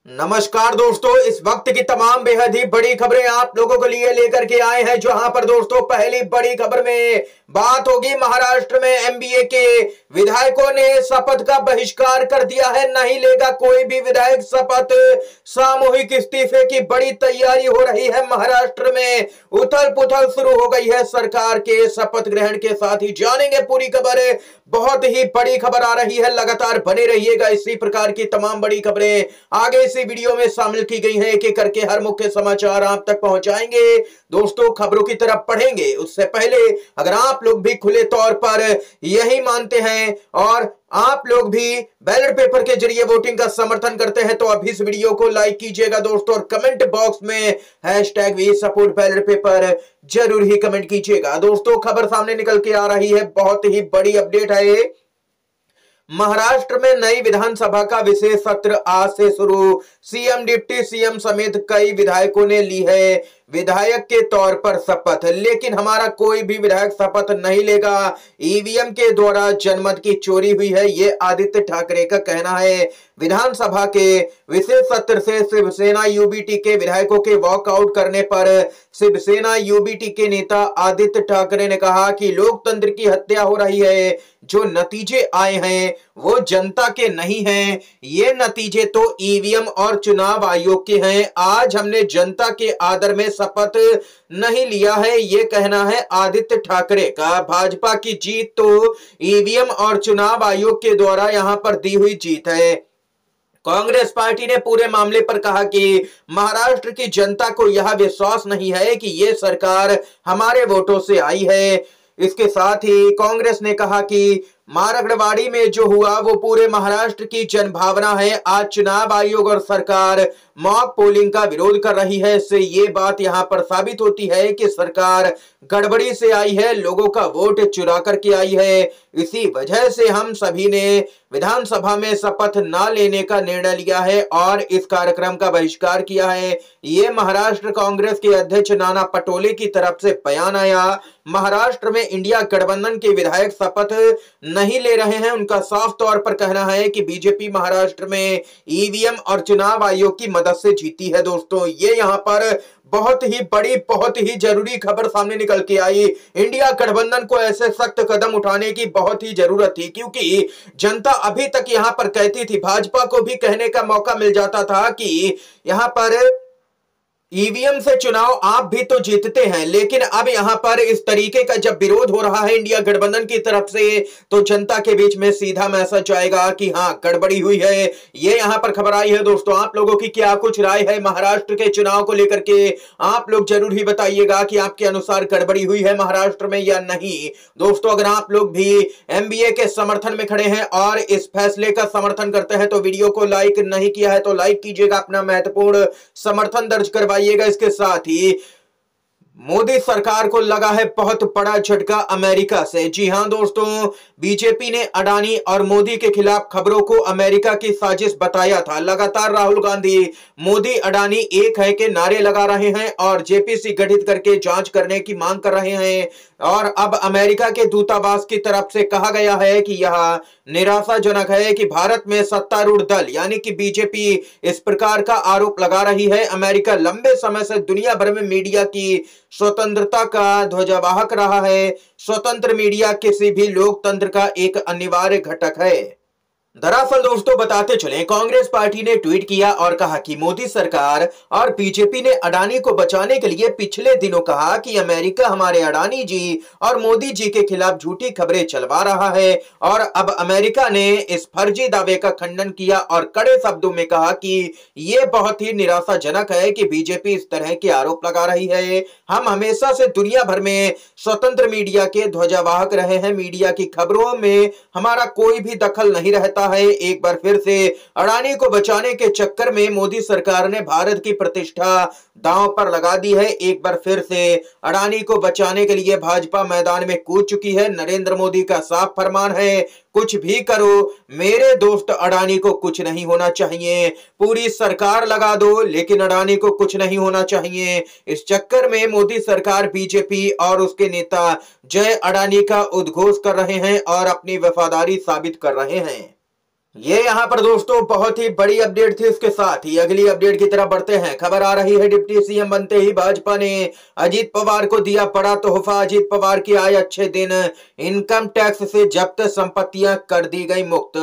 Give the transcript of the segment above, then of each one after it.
नमस्कार दोस्तों, इस वक्त की तमाम बेहद ही बड़ी खबरें आप लोगों के लिए लेकर के आए हैं। जहां पर दोस्तों पहली बड़ी खबर में बात होगी, महाराष्ट्र में एमबीए के विधायकों ने शपथ का बहिष्कार कर दिया है। नहीं लेगा कोई भी विधायक शपथ। सामूहिक इस्तीफे की बड़ी तैयारी हो रही है। महाराष्ट्र में उथल पुथल शुरू हो गई है सरकार के शपथ ग्रहण के साथ ही। जानेंगे पूरी खबर। बहुत ही बड़ी खबर आ रही है, लगातार बने रहिएगा। इसी प्रकार की तमाम बड़ी खबरें आगे इसी वीडियो में शामिल की गई हैं। एक एक करके हर मुख्य समाचार आप तक पहुंचाएंगे। दोस्तों खबरों की तरफ पढ़ेंगे उससे पहले अगर आप लोग भी खुले तौर पर यही मानते हैं और आप लोग भी बैलेट पेपर के जरिए वोटिंग का समर्थन करते हैं तो अभी इस वीडियो को लाइक कीजिएगा दोस्तों, और कमेंट बॉक्स में #WeSupportBallotPaper जरूर ही कमेंट कीजिएगा। दोस्तों खबर सामने निकल के आ रही है, बहुत ही बड़ी अपडेट है ये। महाराष्ट्र में नई विधानसभा का विशेष सत्र आज से शुरू। सीएम, डिप्टी सीएम समेत कई विधायकों ने ली है विधायक के तौर पर शपथ, लेकिन हमारा कोई भी विधायक शपथ नहीं लेगा। ईवीएम के द्वारा जनमत की चोरी हुई है, ये आदित्य ठाकरे का कहना है। विधानसभा के विशेष सत्र से शिवसेना यूबीटी के विधायकों के वॉकआउट करने पर शिवसेना यूबीटी के नेता आदित्य ठाकरे ने कहा कि लोकतंत्र की हत्या हो रही है। जो नतीजे आए हैं वो जनता के नहीं हैं, ये नतीजे तो ईवीएम और चुनाव आयोग के हैं। आज हमने जनता के आदर में शपथ नहीं लिया है, ये कहना है आदित्य ठाकरे का। भाजपा की जीत तो ईवीएम और चुनाव आयोग के द्वारा यहां पर दी हुई जीत है। कांग्रेस पार्टी ने पूरे मामले पर कहा कि महाराष्ट्र की जनता को यह विश्वास नहीं है कि ये सरकार हमारे वोटों से आई है। इसके साथ ही कांग्रेस ने कहा कि मारगड़वाड़ी में जो हुआ वो पूरे महाराष्ट्र की जनभावना है। आज चुनाव आयोग और सरकार मॉक पोलिंग का विरोध कर रही है। इससे ये बात यहां पर साबित होती है कि सरकार गड़बड़ी से आई है, लोगों का वोट चुरा करके आई है। इसी वजह से हम सभी ने विधानसभा में शपथ ना लेने का निर्णय लिया है और इस कार्यक्रम का बहिष्कार किया है। ये महाराष्ट्र कांग्रेस के अध्यक्ष नाना पटोले की तरफ से बयान आया। महाराष्ट्र में इंडिया गठबंधन के विधायक शपथ नहीं ले रहे हैं। उनका साफ तौर पर कहना है कि बीजेपी महाराष्ट्र में ईवीएम और चुनाव आयोग की मदद से जीती है। दोस्तों ये यहां पर बहुत ही बड़ी, बहुत ही जरूरी खबर सामने निकल के आई। इंडिया गठबंधन को ऐसे सख्त कदम उठाने की बहुत ही जरूरत थी, क्योंकि जनता अभी तक यहां पर कहती थी, भाजपा को भी कहने का मौका मिल जाता था कि यहां पर ईवीएम से चुनाव आप भी तो जीतते हैं, लेकिन अब यहां पर इस तरीके का जब विरोध हो रहा है इंडिया गठबंधन की तरफ से तो जनता के बीच में सीधा मैसेज जाएगा कि हां गड़बड़ी हुई है। ये यहां पर खबर आई है। दोस्तों आप लोगों की क्या कुछ राय है महाराष्ट्र के चुनाव को लेकर के, आप लोग जरूर ही बताइएगा कि आपके अनुसार गड़बड़ी हुई है महाराष्ट्र में या नहीं। दोस्तों अगर आप लोग भी एमबीए के समर्थन में खड़े हैं और इस फैसले का समर्थन करते हैं तो वीडियो को लाइक नहीं किया है तो लाइक कीजिएगा, अपना महत्वपूर्ण समर्थन दर्ज करवाइएगा। इसके साथ ही मोदी सरकार को लगा है बहुत बड़ा झटका अमेरिका से। जी हां दोस्तों, बीजेपी ने अडानी और मोदी के खिलाफ खबरों को अमेरिका की साजिश बताया था। लगातार राहुल गांधी मोदी अडानी एक है के नारे लगा रहे हैं और जेपीसी गठित करके जांच करने की मांग कर रहे हैं। और अब अमेरिका के दूतावास की तरफ से कहा गया है कि यह निराशाजनक है कि भारत में सत्तारूढ़ दल यानी कि बीजेपी इस प्रकार का आरोप लगा रही है। अमेरिका लंबे समय से दुनिया भर में मीडिया की स्वतंत्रता का ध्वजवाहक रहा है। स्वतंत्र मीडिया किसी भी लोकतंत्र का एक अनिवार्य घटक है। दरअसल दोस्तों बताते चलें, कांग्रेस पार्टी ने ट्वीट किया और कहा कि मोदी सरकार और बीजेपी ने अडानी को बचाने के लिए पिछले दिनों कहा कि अमेरिका हमारे अडानी जी और मोदी जी के खिलाफ झूठी खबरें चलवा रहा है। और अब अमेरिका ने इस फर्जी दावे का खंडन किया और कड़े शब्दों में कहा कि यह बहुत ही निराशाजनक है कि बीजेपी इस तरह के आरोप लगा रही है। हम हमेशा से दुनिया भर में स्वतंत्र मीडिया के ध्वजवाहक रहे हैं। मीडिया की खबरों में हमारा कोई भी दखल नहीं रहता है। एक बार फिर से अडानी को बचाने के चक्कर में मोदी सरकार ने भारत की प्रतिष्ठा दांव पर लगा दी है। एक बार फिर से अडानी को बचाने के लिए भाजपा मैदान में कूद चुकी है। नरेंद्र मोदी का साफ फरमान है, कुछ भी करो मेरे दोस्त अडानी को कुछ नहीं होना चाहिए। पूरी सरकार लगा दो लेकिन अडानी को कुछ नहीं होना चाहिए। इस चक्कर में मोदी सरकार, बीजेपी और उसके नेता जय अडानी का उद्घोष कर रहे हैं और अपनी वफादारी साबित कर रहे हैं। ये यहाँ पर दोस्तों बहुत ही बड़ी अपडेट थी। इसके साथ ही अगली अपडेट की तरफ बढ़ते हैं। खबर आ रही है डिप्टी सीएम बनते ही भाजपा ने अजीत पवार को दिया बड़ा तोहफा। अजीत पवार की आए अच्छे दिन, इनकम टैक्स से जब्त संपत्तियां कर दी गई मुक्त।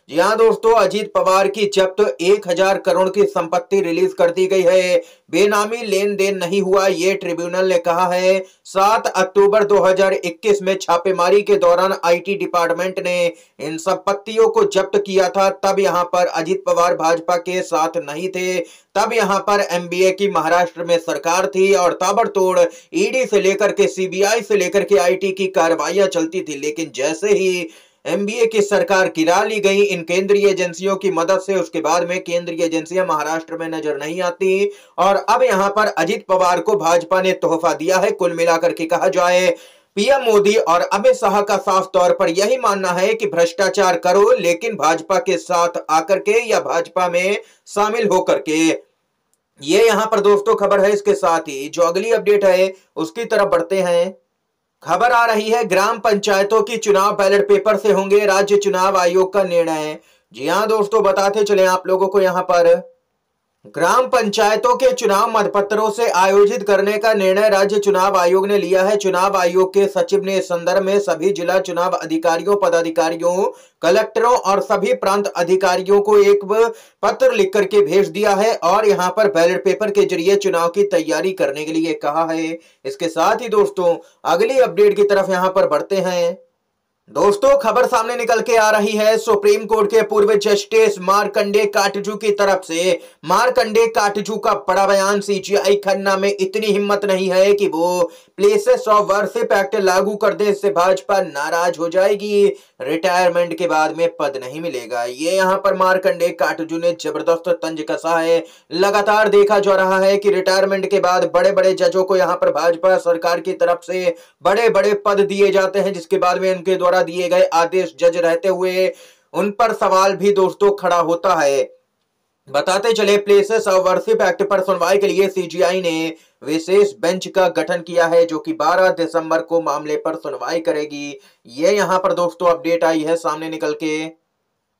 जी हाँ दोस्तों, अजीत पवार की जब्त 1000 करोड़ की संपत्ति रिलीज कर दी गई है। बेनामी लेन देन नहीं हुआ, ये ट्रिब्यूनल ने कहा है। 7 अक्टूबर 2021 में छापेमारी के दौरान आईटी डिपार्टमेंट ने इन संपत्तियों को जब्त किया था। तब यहां पर अजीत पवार भाजपा के साथ नहीं थे, तब यहां पर एमबीए की महाराष्ट्र में सरकार थी और ताबड़तोड़ ईडी से लेकर के सीबीआई से लेकर के आईटी की कार्रवाइयां चलती थी। लेकिन जैसे ही एमबीए की सरकार गिरा ली गई इन केंद्रीय एजेंसियों की मदद से, उसके बाद में केंद्रीय एजेंसियां महाराष्ट्र में नजर नहीं आती और अब यहां पर अजीत पवार को भाजपा ने तोहफा दिया है। कुल मिलाकर के कहा जाए, पीएम मोदी और अमित शाह का साफ तौर पर यही मानना है कि भ्रष्टाचार करो लेकिन भाजपा के साथ आकर के या भाजपा में शामिल होकर के। ये यहां पर दोस्तों खबर है। इसके साथ ही जो अगली अपडेट है उसकी तरफ बढ़ते हैं। खबर आ रही है ग्राम पंचायतों की चुनाव बैलेट पेपर से होंगे, राज्य चुनाव आयोग का निर्णय। जी हां दोस्तों, बताते चले आप लोगों को यहां पर ग्राम पंचायतों के चुनाव मतपत्रों से आयोजित करने का निर्णय राज्य चुनाव आयोग ने लिया है। चुनाव आयोग के सचिव ने इस संदर्भ में सभी जिला चुनाव अधिकारियों, पदाधिकारियों, कलेक्टरों और सभी प्रांत अधिकारियों को एक पत्र लिख करके भेज दिया है और यहां पर बैलेट पेपर के जरिए चुनाव की तैयारी करने के लिए कहा है। इसके साथ ही दोस्तों अगली अपडेट की तरफ यहां पर बढ़ते हैं। दोस्तों खबर सामने निकल के आ रही है सुप्रीम कोर्ट के पूर्व जस्टिस मार्कंडे काटजू की तरफ से। मार्कंडे काटजू का बड़ा बयान, सीजीआई खन्ना में इतनी हिम्मत नहीं है कि वो प्लेसेस ऑफ वर्शिप एक्ट लागू कर दे, इससे भाजपा नाराज हो जाएगी, रिटायरमेंट के बाद में पद नहीं मिलेगा। ये यहाँ पर मार्कंडे काटजू ने जबरदस्त तंज कसा है। लगातार देखा जा रहा है कि रिटायरमेंट के बाद बड़े बड़े जजों को यहाँ पर भाजपा सरकार की तरफ से बड़े बड़े पद दिए जाते हैं, जिसके बाद में उनके द्वारा दिए गए आदेश जज रहते हुए उन पर सवाल भी दोस्तों खड़ा होता है। बताते चले, प्लेसेस ऑफ वर्शिप एक्ट पर सुनवाई के लिए सीजीआई ने विशेष बेंच का गठन किया है जो कि 12 दिसंबर को मामले पर सुनवाई करेगी। ये यहां पर दोस्तों अपडेट आई है सामने निकल के।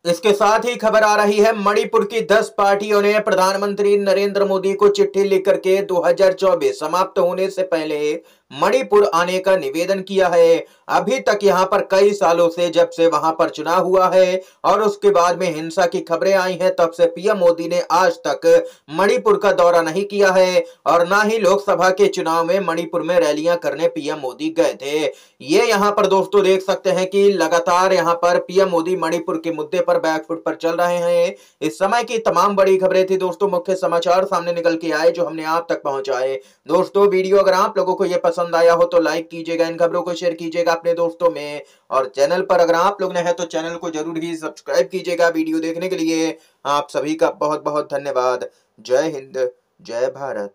इसके साथ ही खबर आ रही है मणिपुर की 10 पार्टियों ने प्रधानमंत्री नरेंद्र मोदी को चिट्ठी लिख करके 2024 समाप्त होने से पहले मणिपुर आने का निवेदन किया है। अभी तक यहां पर कई सालों से, जब से वहां पर चुनाव हुआ है और उसके बाद में हिंसा की खबरें आई हैं, तब से पीएम मोदी ने आज तक मणिपुर का दौरा नहीं किया है और ना ही लोकसभा के चुनाव में मणिपुर में रैलियां करने पीएम मोदी गए थे। ये यहां पर दोस्तों देख सकते हैं कि लगातार यहां पर पीएम मोदी मणिपुर के मुद्दे पर बैकफुट पर चल रहे हैं। इस समय की तमाम बड़ी खबरें थी दोस्तों, मुख्य समाचार सामने निकल के आए जो हमने आप तक पहुंचाए। दोस्तों वीडियो अगर आप लोगों को यह पसंद आया हो तो लाइक कीजिएगा, इन खबरों को शेयर कीजिएगा अपने दोस्तों में और चैनल पर अगर आप लोग नए हैं तो चैनल को जरूर ही सब्सक्राइब कीजिएगा। वीडियो देखने के लिए आप सभी का बहुत बहुत धन्यवाद। जय हिंद, जय भारत।